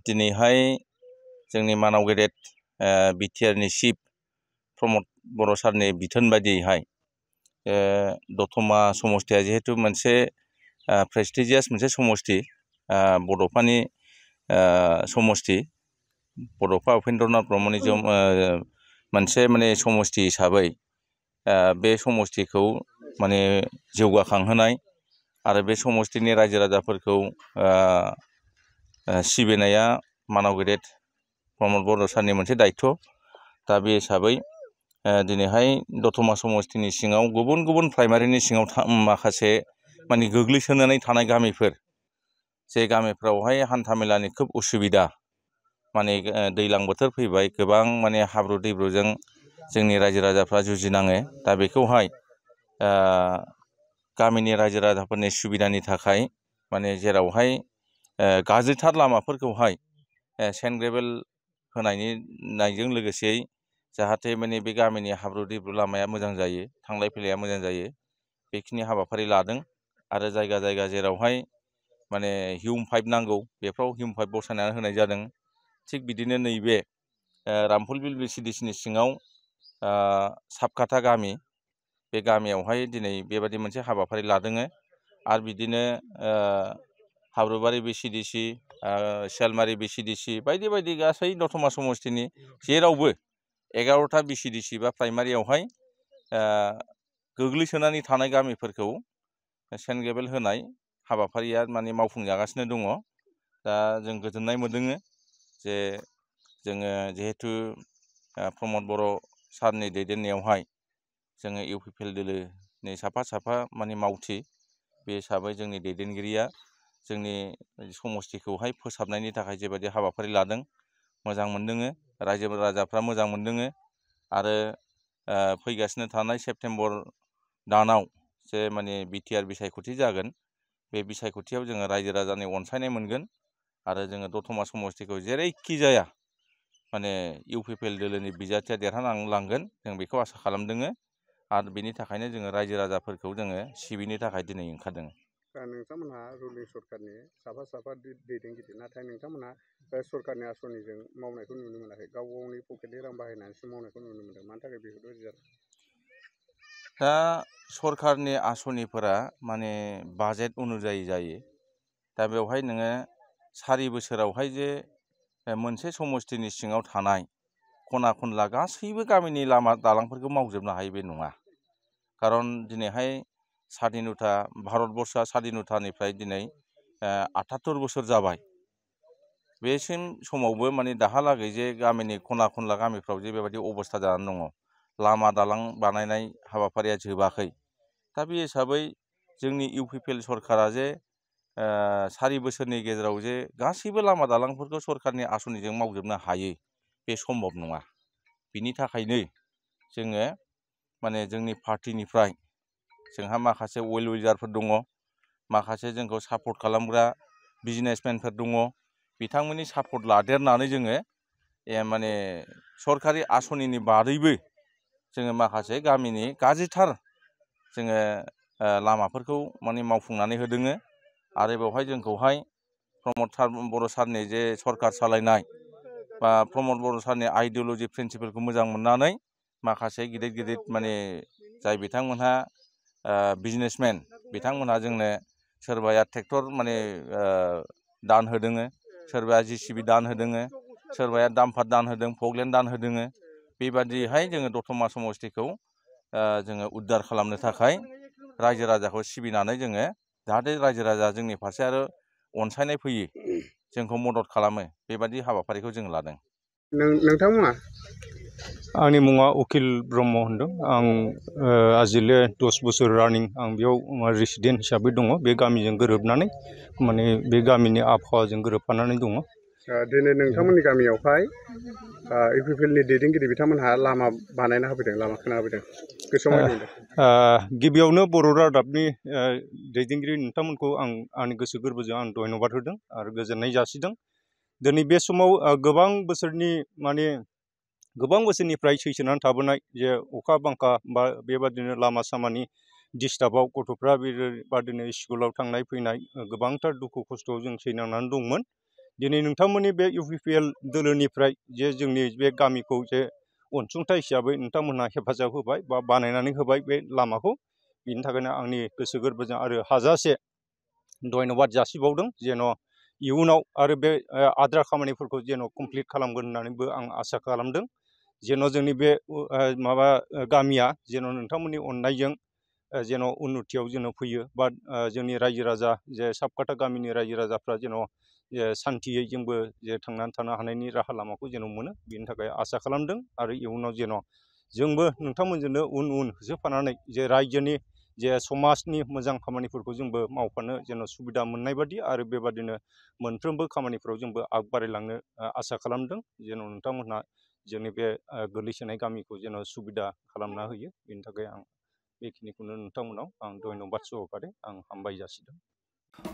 दिनैहाय जोंनि मानाव गेदेर बिटिआरनि चिफ प्रमद बर' सारनि बिथोन बायदियैहाय दतमा समस्तिया जिहेतु मोनसे प्रेस्टिजियास मोनसे समस्ति बड'फानि समस्ति बड'फा उपेन्द्रनाथ ब्रह्मनि मोनसे माने समस्ति हिसाबै बे समस्तिखौ माने जौगाखांहोनाय आरो बे समस्तिनि रायजो राजाफोरखौ सिबिनाया मानाव गेदेर प्रमद बर' सारनि मोनसे दायित्व। दा बे हिसाबै दिनैहाय दतमा समस्तिनि सिङाव गुबुन गुबुन प्राइमारिनि सिङाव माखासे माने गोग्लैसोनानै थानाय गामिफोर जे गामिफ्रावहाय हान्थामेलानि खोब उसुबिदा माने दैज्लां बोथोर फैबाय गोबां माने हाब्रु दैब्रुजों जोंनि रायजो राजाफ्रा जुजिनाङो। दा बेखौहाय गामिनि रायजो राजाफोरनि सुबिदानि थाखाय माने जेरावहाय गाज्रिथार लामाफोरखौहाय सेन्ड ग्रेभेल होनायजों लोगोसेयै जाहाथे माने बे गामिनि हाब्रु दैब्रु लामाया मोजां जायो, थांलाय फैलाया मोजां जायो, बेखिनि हाबाफारि लादों। आरो जायगा जायगा जेरावहाय माने हिउम पाइप नांगौ बेफ्राव हिउम पाइप बसायनानै होनाय जादों। थिग बिदिनो नैबे रामफलबिल VCDC नि सिङाव साबकाथा गामि, बे गामियावहाय दिनै बेबादि मोनसे हाबाफारि लादों। आरो बिदिनो हाब्रुबारि VCDC, सेलमारि VCDC बायदि बायदि गासै दतमा समस्तिनि जेरावबो 11टा VCDC बा प्राइमारियावहाय गोग्लैसोनानै थानाय गामिफोरखौ सेन्ड ग्रेभेल होनाय हाबाफारिया माने मावफुंजागासिनो दङ। दा जों गोजोननाय मोनदों जे जोङो जिहेतु प्रमद बर' सारनि दैदेननायावहाय जोङो UPPL दोलोनि साफा माने मावथि बे हिसाबै जोंनि दैदेनगिरिया जोंनि समस्तिखौहाय फोसाबनायनि थाखाय जेबायदि हाबाफारि लादों मोजां मोनदों, रायजो राजाफ्रा मोजां मोनदों। आरो फैगासिनो थानाय सेप्तेम्बर दानाव जे माने बिटिआर बिसायख'थि जागोन, बे बिसायख'थियाव जोङो रायजो राजानि अनसायनाय मोनगोन आरो जोङो दतमा समस्तिखौ जेरैखि जाया माने UPPL दोलोनि बिजाथिया देरहालांगोन जों बेखौ आसा खालामदों। आरो बेनि थाखायनो जोङो रायजो राजाफोरखौ जोङो सिबिनो थाखाय दिनै ओंखारदों। नोंथांमोनहा रुलिं सरकारनि साफा दैदेनगिरि, नाथाय नोंथांमोनहा सरकारनि आसनिजों मावनायखौ नुनो मोनाखै, गाव गावनि पकेटनि रां बाहायनानैसो मावनायखौ नुनो मोनदों। मानि थाखाय बेफोरबायदि जादों? दा सरकारनि आसनिफोरा माने बाजेट अनुजायै जायो। दा बेवहाय नोङो 4 बोसोरावहाय जे मोनसे समस्तिनि सिङाव थानाय खना खनला गासैबो गामिनि लामा दालांफोरखौ मावजोबनो हायो बे नङा। खारन दिनैहाय स्वाधीनता भारतबर्षआ स्वाधीनतानिफ्राय दिनै 78 बोसोर जाबाय। बेसिम समावबो माने दाहालागै जे गामिनि खना खनला गामिफ्राव जे बेबायदि अबस्था जानानै दङ, लामा दालां बानायनाय हाबाफारिया जोबाखै। दा बे हिसाबै जोंनि UPPL सरकारा जे 4 बोसोरनि गेजेराव जे गासैबो लामा दालांफोरखौ सरकारनि आसनिजों मावजोबनो हायो बे सम्भब नङा। बिनि थाखायनो जोङो माने जोंनि पार्टिनिफ्राय जोंहा माखासे वेल विजारफोर दङ, माखासे जोंखौ सापर्ट खालामग्रा बिजनेसमेनफोर दङ, बिथांमोननि सापर्ट लादेरनानै जोङो माने सरकारि आसनिनि बादैबो जोङो माखासे गामिनि गाज्रिथार जोङो लामाफोरखौ माने मावफुंनानै होदों। आरो बेवहाय जोंखौहाय प्रमद बर' सारनि जे सरकार सालायनाय बा प्रमद बर' सारनि आइडिअल'जि प्रिन्सिपालखौ मोजां मोननानै माखासे गिदिर गिदिर माने जाय बिथांमोनहा बिजनेसमेन, बिथांमोनहा जोंनो सोरबाया ट्रेक्टर माने दान होदों, सोरबाया JCB दान होदों, सोरबाया डाम्पार दान होदों, फगलेन्ड दान होदों। बेबादिहाय जोङो दतमा समस्तिखौ जोङो उद्धार खालामनो थाखाय रायजो राजाखौ सिबिनानै जोङो जाहाथे रायजो राजा जोंनि फारसे आरो अनसायनाय फैयो, जोंखौ मदद खालामो, बेबादि हाबाफारिखौ जों लादों। नोंथांमोना? आंनि मुङा उकिल ब्रह्म होनदों। आं आजिले 10 बोसोर रानिं आं बेयाव रेसिडेन्ट हिसाबै दङ। बे गामिजों गोरोबनानै माने बे गामिनि आबहावाजों गोरोबफानानै दङ। दिनै नोंथांमोननि गामियावहाय UPPLनि दैदेनगिरि बिथांमोनहा लामा बानायना होफैदों, लामा खोना होफैदों, गोसोआव माबायदि मोनदों? गिबियावनो बर' रादाबनि दैदेनगिरि नोंथांमोनखौ आंनि गोसो गोरबोजों आं धन्यबाद होदों आरो गोजोननाय जासिदों। दिनै बे समाव गोबां बोसोरनि माने गोबां बोसोरनिफ्राय सैसोनानै थाबोनाय जे अखा बांखा बा बेबादिनो लामा सामानि डिस्टार्बाव गथ'फ्रा बेबादिनो स्कुलाव थांनाय फैनाय गोबांथार दुखु खस्थ'आव जों सैनांनानै दंमोन। दिनै नोंथांमोननि बे UPPL दोलोनिफ्राय जे जोंनि बे गामिखौ जे अनसुंथाइ हिसाबै नोंथांमोनहा हेफाजाब होबाय बा बानायनानै होबाय बे लामाखौ, बिनि थाखायनो आंनि गोसो गोरबोजों आरो हाजासे धन्यबाद जासिबावदों जेन' इयुनाव आरो बे आद्रा खामानिफोरखौ जेन' कमप्लिट खालामगोन होननानैबो आं आसा खालामदों। जेन' जोंनि बे गामिया जेन' नोंथांमोननि अननायजों जेन' उन्नतियाव जेन' फैयो बा जोंनि रायजो राजा जे साबकाटा गामिनि रायजो राजाफ्रा जेन' सान्थियै जोंबो जे थांनानै थानो हानायनि राहा लामाखौ जेन' मोनो, बेनि थाखाय आसा खालामदों। आरो इयुनाव जेन' जोंबो नोंथांमोनजोंनो उन उन होसोफानानै जे रायजोनि जे समाजनि मोजां खामानिफोरखौ जोंबो मावफानो जेन' सुबिदा मोननाय बादि आरो बेबादिनो मोनफ्रोमबो खामानिफ्राव जोंबो आग बारायलांनो आसा खालामदों। जेन' नोंथांमोनहा जोंनि बे गोग्लैसोनाय गामिखौ जेन' सुबिदा खालामना होयो, बेनि थाखाय आं बेखिनिखौनो नोंथांमोनाव आं धन्यबाद सहकारे आं हामबाय जासिदों।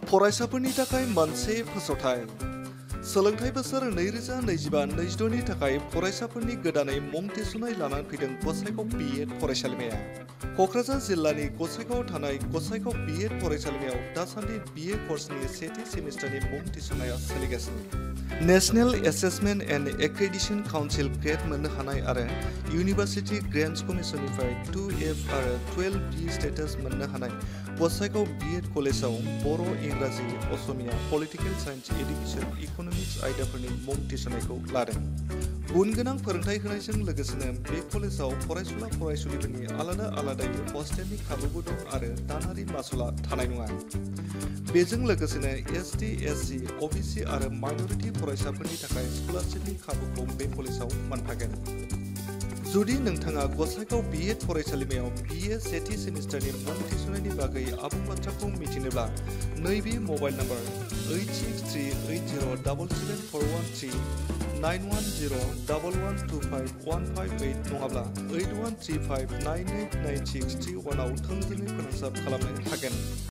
फरायसाफोरनि थाखाय मोनसे फोसावथाय। सोलोंथाइ बोसोर 2025-26 नि थाखाय फरायसाफोरनि गोदानै मुं थिसननाय लानानै फैदों गसाइगाव B.Ed फरायसालिमाया। क'क्राझार जिल्लानि गसाइगावआव थानाय गसाइगाव B.Ed फरायसालिमायाव दासान्दि BA कर्सनि सेथि सेमिस्टारनि मुं थिसननाया सोलिगासिनो। National assessment and accreditation council grade मोननो हानाय आरो इउनिभार्सिटि ग्रेन्टस कमिसननिफ्राय 2F आरो 12B स्टेटास मोननो हानाय गसाइगाव B.Ed कलेजाव बर', इंराजि, Asamiya, political science, education, economics आयदाफोरनि मुं थिसननायखौ लादों। गुन गोनां फोरोंथाइ होनायजों लोगोसेनो बे कलेजाव फरायसुला फरायसुलिफोरनि आलादा आलादायै हस्टेलनि खाबुबो दं आरो दानारि मासुलआ थानाय नङा। बेजों लोगोसेनो ST, SC, OBC आरो माइन'रिटि फरायसाफोरनि थाखाय स्कलारशिपनि खाबुखौ बे कलेजाव मोनफागोन। जुदि नोंथाङा गसाइगाव B.Ed फरायसालिमायाव BA सेथि सेमिस्टारनि मुं थिसननायनि बागै आबुं बाथ्राखौ मिथिनोब्ला नैबे मबाइल नम्बर 8638077413 9101125158 नङाब्ला 8135989631 आव थोंजोङै फोनांजाब खालामनो हागोन।